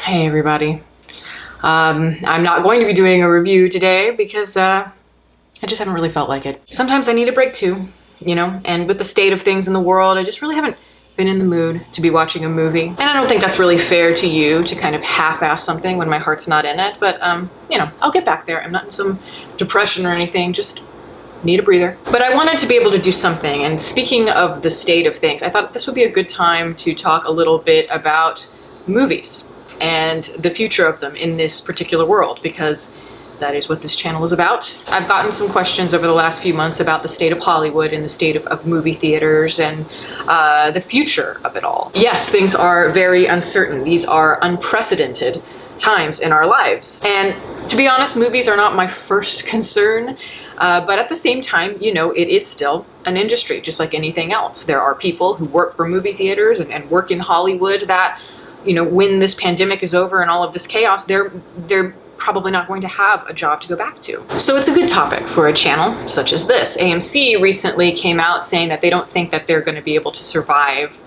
Hey everybody. I'm not going to be doing a review today because I just haven't really felt like it. Sometimes I need a break too, and with the state of things in the world, I just really haven't been in the mood to be watching a movie. And I don't think that's really fair to you to kind of half-ass something when my heart's not in it, but I'll get back there. I'm not in some depression or anything, just need a breather. But I wanted to be able to do something, and speaking of the state of things, I thought this would be a good time to talk a little bit about movies and the future of them in this particular world, because that is what this channel is about. I've gotten some questions over the last few months about the state of Hollywood and the state of movie theaters and the future of it all. Yes, things are very uncertain. These are unprecedented times in our lives. And to be honest, movies are not my first concern, but at the same time, it is still an industry, just like anything else. There are people who work for movie theaters and work in Hollywood that, when this pandemic is over and all of this chaos, they're probably not going to have a job to go back to. So it's a good topic for a channel such as this. AMC recently came out saying that they don't think that they're going to be able to survive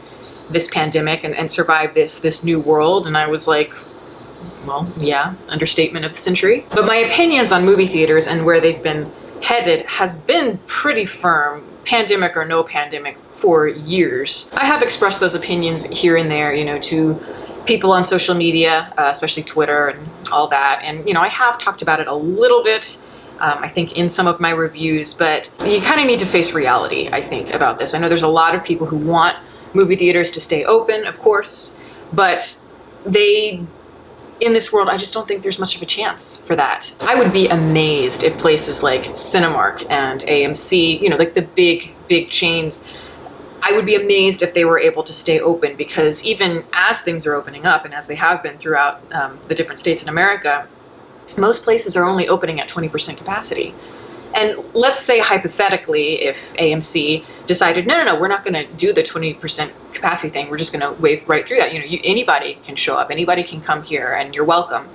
this pandemic and survive this new world. And I was like, well, yeah, understatement of the century. But my opinions on movie theaters and where they've been headed has been pretty firm, pandemic or no pandemic, for years. I have expressed those opinions here and there, to people on social media, especially Twitter and all that. And, I have talked about it a little bit, I think, in some of my reviews, but you kind of need to face reality, I think, about this. I know there's a lot of people who want movie theaters to stay open, of course, but in this world, I just don't think there's much of a chance for that. I would be amazed if places like Cinemark and AMC, like the big chains, I would be amazed if they were able to stay open, because even as things are opening up, and as they have been throughout the different states in America, most places are only opening at 20% capacity. And let's say hypothetically, if AMC decided, no, we're not going to do the 20% capacity thing, we're just going to wave right through that. Anybody can show up, anybody can come here, and you're welcome.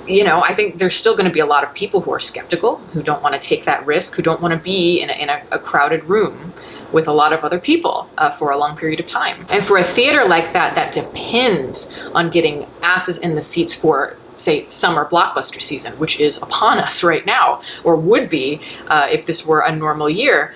I think there's still going to be a lot of people who are skeptical, who don't want to take that risk, who don't want to be in a crowded room with a lot of other people for a long period of time. And for a theater like that depends on getting asses in the seats for, say, summer blockbuster season, which is upon us right now, or would be if this were a normal year,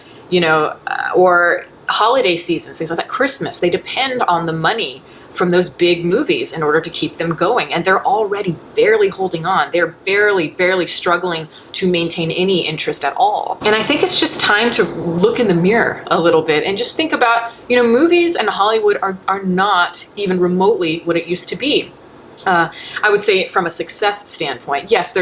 or holiday seasons, things like that, Christmas, they depend on the money from those big movies in order to keep them going. And they're already barely holding on. They're barely struggling to maintain any interest at all. And I think it's just time to look in the mirror a little bit and just think about, movies and Hollywood are not even remotely what it used to be. I would say from a success standpoint, yes,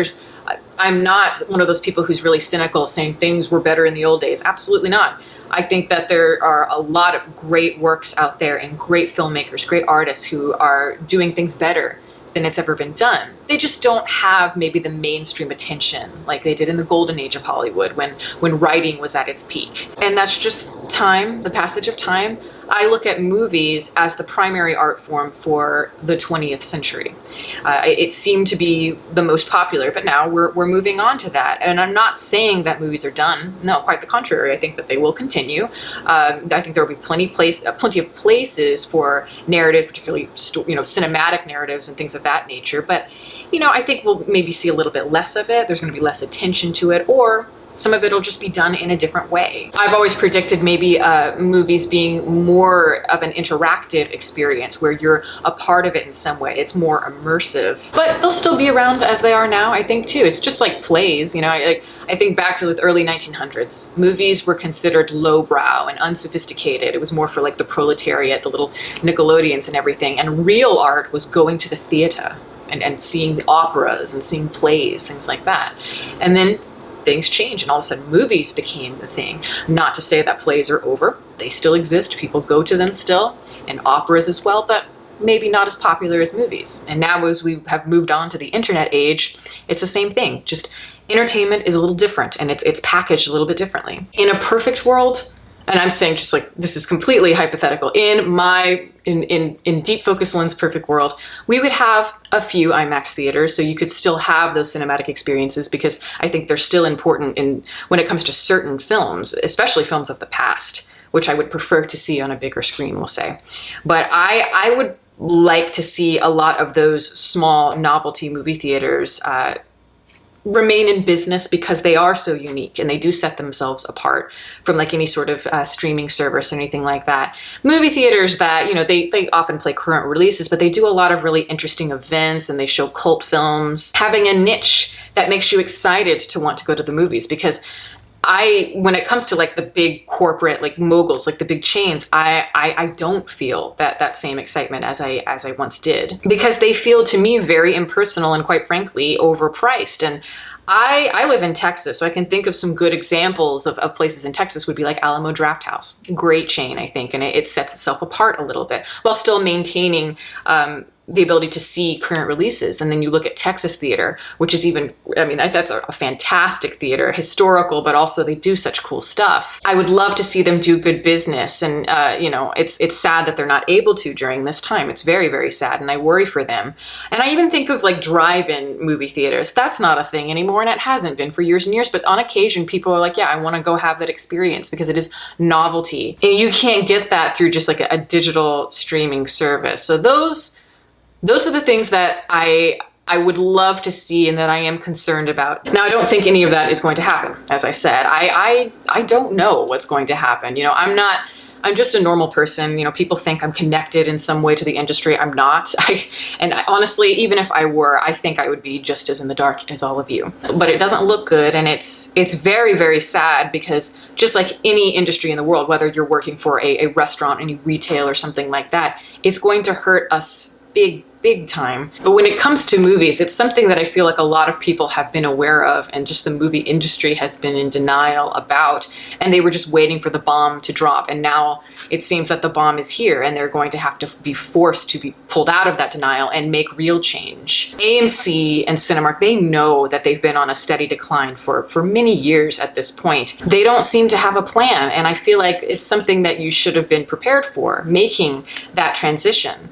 I'm not one of those people who's really cynical saying things were better in the old days. Absolutely not. I think that there are a lot of great works out there and great filmmakers, great artists who are doing things better than it's ever been done. They just don't have maybe the mainstream attention like they did in the golden age of Hollywood when writing was at its peak. And that's just time, the passage of time. I look at movies as the primary art form for the 20th century. It seemed to be the most popular, but now we're moving on to that. And I'm not saying that movies are done. No, quite the contrary. I think that they will continue. I think there will be plenty of places for narrative, particularly cinematic narratives and things of that nature. But I think we'll maybe see a little bit less of it. There's going to be less attention to it, or some of it will just be done in a different way. I've always predicted maybe movies being more of an interactive experience where you're a part of it in some way. It's more immersive, but they'll still be around as they are now, I think, too. It's just like plays, I think back to the early 1900s. Movies were considered lowbrow and unsophisticated. It was more for like the proletariat, the little Nickelodeons and everything. And real art was going to the theater and seeing the operas and seeing plays, things like that. And then things change, and all of a sudden movies became the thing. Not to say that plays are over. They still exist. People go to them still, and operas as well, but maybe not as popular as movies. And now as we have moved on to the internet age, it's the same thing. Just entertainment is a little different, and it's packaged a little bit differently. In a perfect world, and I'm saying just like this is completely hypothetical, in Deep Focus Lens perfect world, we would have a few IMAX theaters, so you could still have those cinematic experiences, because I think they're still important when it comes to certain films, especially films of the past, which I would prefer to see on a bigger screen, we'll say. But I would like to see a lot of those small novelty movie theaters remain in business because they are so unique and they do set themselves apart from like any sort of streaming service or anything like that. Movie theaters that, you know, they often play current releases, but they do a lot of really interesting events and they show cult films, having a niche that makes you excited to want to go to the movies. Because when it comes to like the big corporate, like moguls, like the big chains, I don't feel that same excitement as I once did, because they feel to me very impersonal and quite frankly overpriced. And I live in Texas, so I can think of some good examples of places in Texas would be like Alamo Drafthouse, great chain, I think, and it sets itself apart a little bit while still maintaining the ability to see current releases. And then you look at Texas Theater, which is even, I mean, that's a fantastic theater, historical, but also they do such cool stuff. I would love to see them do good business. And, you know, it's sad that they're not able to during this time. It's very, very sad. And I worry for them. And I even think of like drive-in movie theaters. That's not a thing anymore. And it hasn't been for years and years. But on occasion, people are like, yeah, I want to go have that experience because it is novelty. And you can't get that through just like a digital streaming service. So those are the things that I would love to see and that I am concerned about. Now, I don't think any of that is going to happen. As I said, I don't know what's going to happen. You know, I'm just a normal person. You know, people think I'm connected in some way to the industry. I'm not. Honestly, even if I were, I think I would be just as in the dark as all of you. But it doesn't look good, and it's very, very sad, because just like any industry in the world, whether you're working for a restaurant, any retail or something like that, it's going to hurt us big time. But when it comes to movies, it's something that I feel like a lot of people have been aware of, and just the movie industry has been in denial about, and they were just waiting for the bomb to drop. And now it seems that the bomb is here, and they're going to have to be forced to be pulled out of that denial and make real change. AMC and Cinemark, they know that they've been on a steady decline for many years at this point. They don't seem to have a plan, and I feel like it's something that you should have been prepared for, making that transition.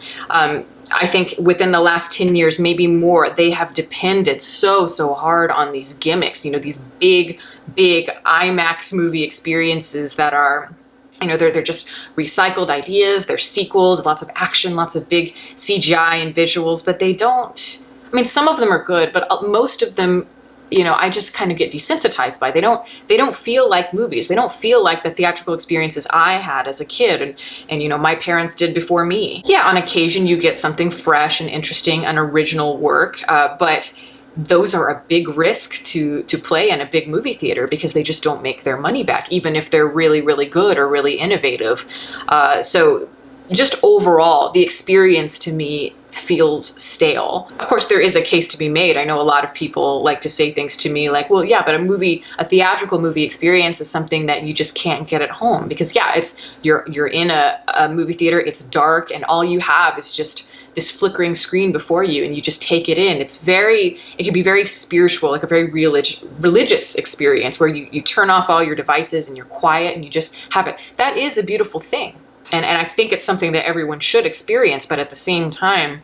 I think within the last 10 years, maybe more, they have depended so hard on these gimmicks, you know, these big IMAX movie experiences that are, you know, they're just recycled ideas, they're sequels, lots of action, lots of big CGI and visuals, but they don't, I mean, some of them are good, but most of them, you know, I just kind of get desensitized by. They don't feel like movies. They don't feel like the theatrical experiences I had as a kid and you know, my parents did before me. Yeah, on occasion you get something fresh and interesting, an original work, but those are a big risk to play in a big movie theater, because they just don't make their money back, even if they're really, really good or really innovative. So just overall, the experience to me feels stale. Of course, there is a case to be made. I know a lot of people like to say things to me like, well, yeah, but a theatrical movie experience is something that you just can't get at home, because yeah, it's you're in a movie theater, it's dark, and all you have is just this flickering screen before you, and you just take it in. It can be very spiritual, like a very religious experience where you turn off all your devices and you're quiet and you just have it. That is a beautiful thing. And I think it's something that everyone should experience, but at the same time,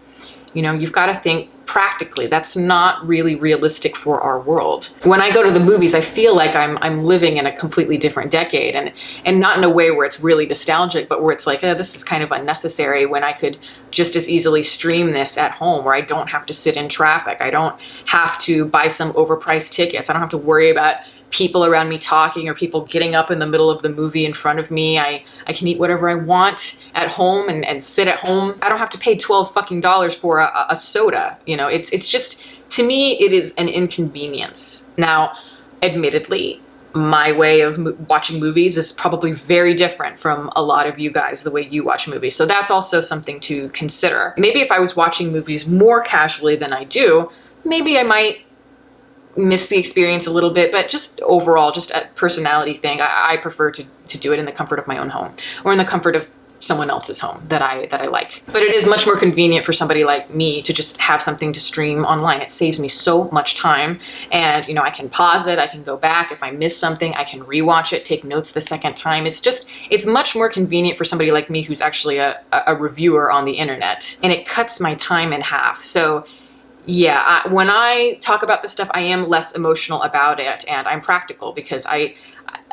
you know, you've got to think practically. That's not really realistic for our world. When I go to the movies, I feel like I'm living in a completely different decade, and not in a way where it's really nostalgic, but where it's like, this is kind of unnecessary when I could just as easily stream this at home, where I don't have to sit in traffic. I don't have to buy some overpriced tickets. I don't have to worry about people around me talking or people getting up in the middle of the movie in front of me. I can eat whatever I want at home and sit at home. I don't have to pay $12 for a soda. You know, it's just, to me, it is an inconvenience. Now, admittedly, my way of watching movies is probably very different from a lot of you guys, the way you watch movies. So that's also something to consider. Maybe if I was watching movies more casually than I do, maybe I might miss the experience a little bit, but just overall, just a personality thing, I prefer to do it in the comfort of my own home, or in the comfort of someone else's home that I like. But it is much more convenient for somebody like me to just have something to stream online. It saves me so much time, and you know, I can pause it, I can go back. If I miss something, I can rewatch it, take notes the second time. It's much more convenient for somebody like me who's actually a reviewer on the internet, and it cuts my time in half. So yeah, when I talk about this stuff, I am less emotional about it, and I'm practical, because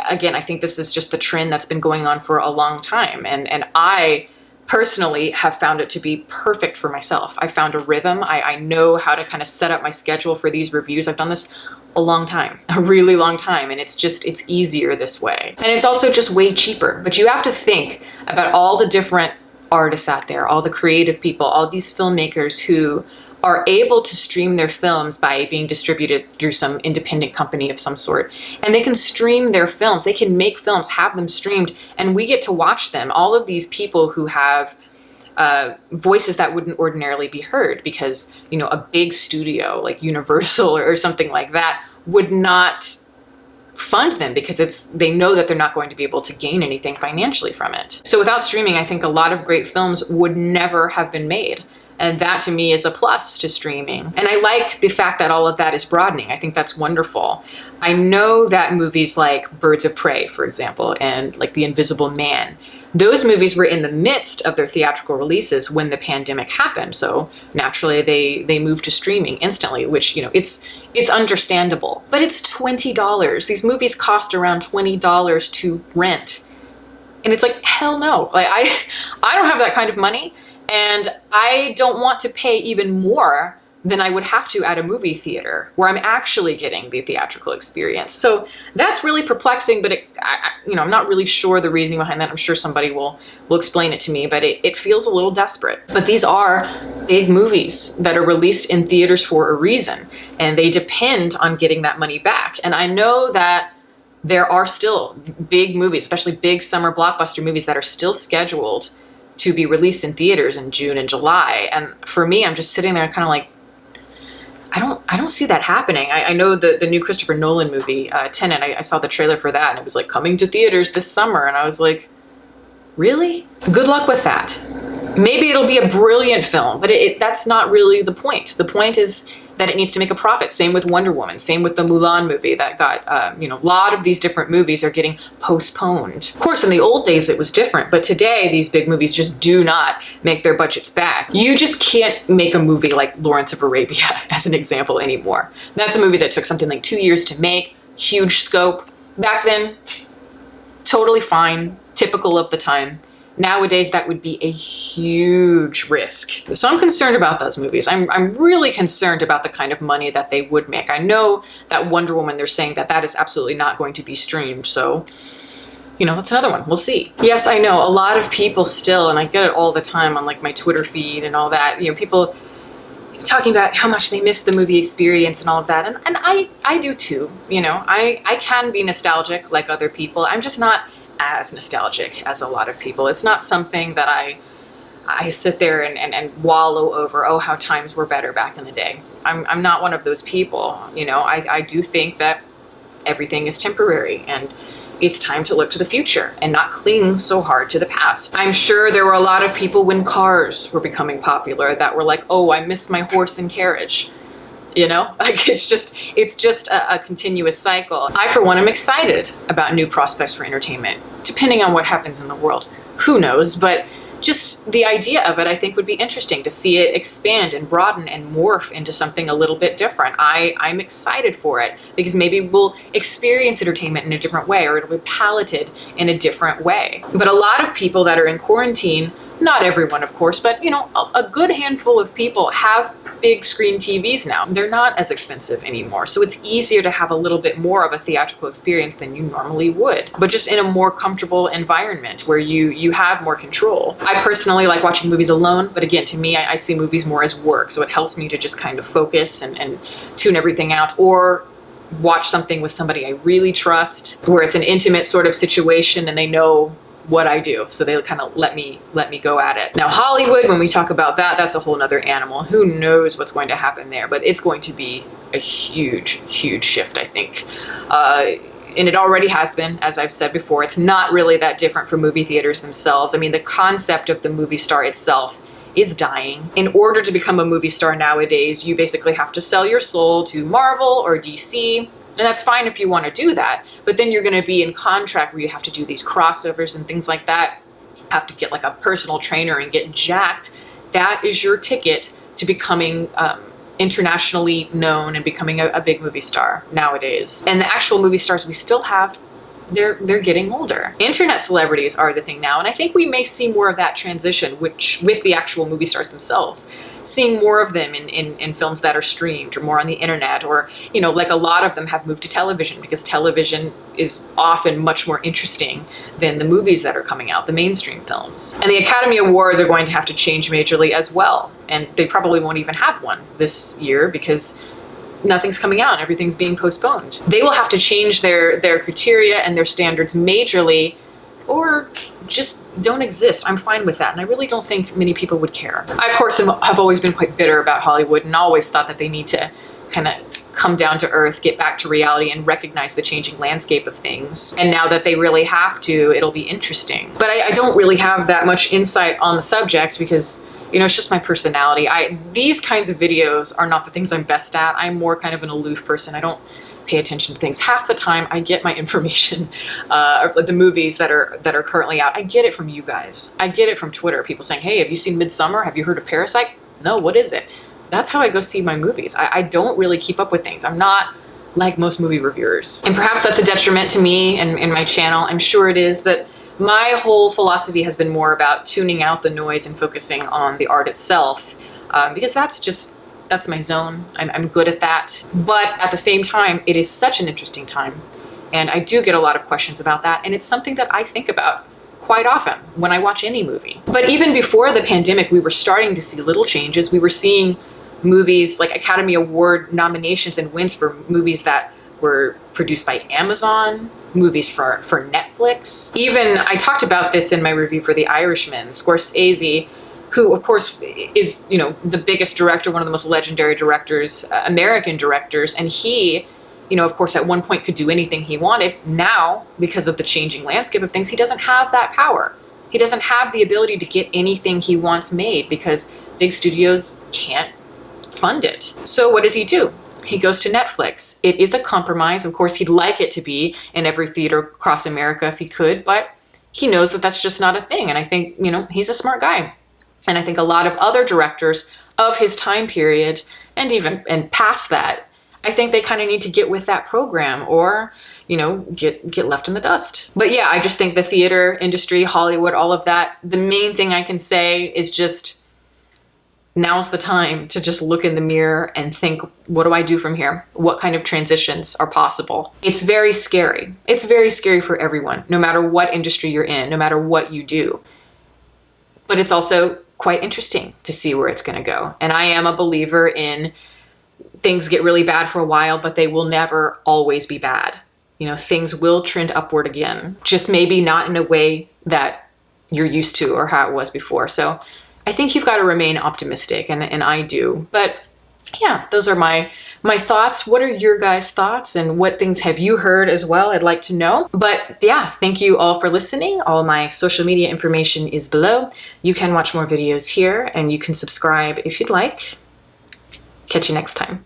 again, I think this is just the trend that's been going on for a long time, and I personally have found it to be perfect for myself. I found a rhythm. I know how to kind of set up my schedule for these reviews. I've done this a long time, a really long time, and it's easier this way. And it's also just way cheaper. But you have to think about all the different artists out there, all the creative people, all these filmmakers who are able to stream their films by being distributed through some independent company of some sort. And they can stream their films, they can make films, have them streamed, and we get to watch them. All of these people who have voices that wouldn't ordinarily be heard because, you know, a big studio like Universal or something like that would not fund them because they know that they're not going to be able to gain anything financially from it. So without streaming, I think a lot of great films would never have been made. And that to me is a plus to streaming. And I like the fact that all of that is broadening. I think that's wonderful. I know that movies like Birds of Prey, for example, and like The Invisible Man, those movies were in the midst of their theatrical releases when the pandemic happened. So naturally they moved to streaming instantly, which, you know, it's understandable. But it's $20. These movies cost around $20 to rent. And it's like, hell no. Like I don't have that kind of money. And I don't want to pay even more than I would have to at a movie theater where I'm actually getting the theatrical experience. So that's really perplexing, but I'm not really sure the reasoning behind that. I'm sure somebody will explain it to me, but it feels a little desperate. But these are big movies that are released in theaters for a reason, and they depend on getting that money back. And I know that there are still big movies, especially big summer blockbuster movies that are still scheduled to be released in theaters in June and July. And for me, I'm just sitting there kind of like, I don't see that happening. I know the new Christopher Nolan movie, Tenet, I saw the trailer for that and it was like coming to theaters this summer. And I was like, really? Good luck with that. Maybe it'll be a brilliant film, but that's not really the point. The point is that it needs to make a profit. Same with Wonder Woman, same with the Mulan movie that got, a lot of these different movies are getting postponed. Of course, in the old days it was different, but today these big movies just do not make their budgets back. You just can't make a movie like Lawrence of Arabia as an example anymore. That's a movie that took something like 2 years to make, huge scope. Back then, totally fine, typical of the time. Nowadays, that would be a huge risk. So I'm concerned about those movies. I'm really concerned about the kind of money that they would make. I know that Wonder Woman, they're saying that is absolutely not going to be streamed. So, that's another one. We'll see. Yes, I know a lot of people still, and I get it all the time on like my Twitter feed and all that, people talking about how much they miss the movie experience and all of that. And I do too. I can be nostalgic like other people. I'm just not as nostalgic as a lot of people. It's not something that I sit there and wallow over, oh, how times were better back in the day. I'm not one of those people. I do think that everything is temporary and it's time to look to the future and not cling so hard to the past. I'm sure there were a lot of people when cars were becoming popular that were like, oh, I miss my horse and carriage. Like it's just a continuous cycle. I, for one, am excited about new prospects for entertainment, depending on what happens in the world. Who knows? But just the idea of it, I think, would be interesting to see it expand and broaden and morph into something a little bit different. I'm excited for it because maybe we'll experience entertainment in a different way, or it'll be palated in a different way. But a lot of people that are in quarantine, not everyone, of course, but a good handful of people have big screen TVs now. They're not as expensive anymore, so it's easier to have a little bit more of a theatrical experience than you normally would, but just in a more comfortable environment where you have more control. I personally like watching movies alone, but again, to me, I see movies more as work, so it helps me to just kind of focus and tune everything out, or watch something with somebody I really trust, where it's an intimate sort of situation and they know what I do, so they'll kind of let me go at it. Now Hollywood, when we talk about that's a whole nother animal. Who knows what's going to happen there, but it's going to be a huge shift, I think. And it already has been, as I've said before. It's not really that different from movie theaters themselves. I mean, the concept of the movie star itself is dying. In order to become a movie star nowadays, you basically have to sell your soul to Marvel or DC. And that's fine if you want to do that, but then you're going to be in contract where you have to do these crossovers and things like that. Have to get like a personal trainer and get jacked. That is your ticket to becoming internationally known and becoming a big movie star nowadays. And the actual movie stars we still have, they're getting older. Internet celebrities are the thing now, and I think we may see more of that transition, which with the actual movie stars themselves, seeing more of them in films that are streamed or more on the internet, or, you know, like a lot of them have moved to television because television is often much more interesting than the movies that are coming out, the mainstream films. And the Academy Awards are going to have to change majorly as well, and they probably won't even have one this year because nothing's coming out, everything's being postponed. They will have to change their criteria and their standards majorly, or just don't exist. I'm fine with that, and I really don't think many people would care. I, of course, have always been quite bitter about Hollywood and always thought that they need to kind of come down to earth, get back to reality, and recognize the changing landscape of things. And now that they really have to, it'll be interesting. But I don't really have that much insight on the subject because, you know, it's just my personality. These kinds of videos are not the things I'm best at. I'm more kind of an aloof person. I don't pay attention to things. Half the time I get my information, the movies that are currently out, I get it from you guys. I get it from Twitter. People saying, hey, have you seen Midsommar? Have you heard of Parasite? No, what is it? That's how I go see my movies. I don't really keep up with things. I'm not like most movie reviewers. And perhaps that's a detriment to me and my channel. I'm sure it is, but my whole philosophy has been more about tuning out the noise and focusing on the art itself, because that's my zone. I'm good at that. But at the same time, it is such an interesting time. And I do get a lot of questions about that. And it's something that I think about quite often when I watch any movie. But even before the pandemic, we were starting to see little changes. We were seeing movies like Academy Award nominations and wins for movies that were produced by Amazon, movies for Netflix. Even, I talked about this in my review for The Irishman, Scorsese, who of course is, you know, the biggest director, one of the most legendary directors, American directors, and he, you know, of course at one point could do anything he wanted. Now, because of the changing landscape of things, he doesn't have that power. He doesn't have the ability to get anything he wants made because big studios can't fund it. So what does he do? He goes to Netflix. It is a compromise. Of course, he'd like it to be in every theater across America if he could, but he knows that that's just not a thing. And I think, you know, he's a smart guy. And I think a lot of other directors of his time period and past that, I think they kind of need to get with that program or, you know, get left in the dust. But yeah, I just think the theater industry, Hollywood, all of that, the main thing I can say is just now's the time to just look in the mirror and think, what do I do from here? What kind of transitions are possible? It's very scary. It's very scary for everyone, no matter what industry you're in, no matter what you do. But it's also quite interesting to see where it's going to go. And I am a believer in things get really bad for a while, but they will never always be bad. You know, things will trend upward again, just maybe not in a way that you're used to or how it was before. So I think you've got to remain optimistic, and I do. But yeah, those are my thoughts. What are your guys' thoughts, and what things have you heard as well? I'd like to know. But yeah, thank you all for listening. All my social media information is below. You can watch more videos here, and you can subscribe if you'd like. Catch you next time.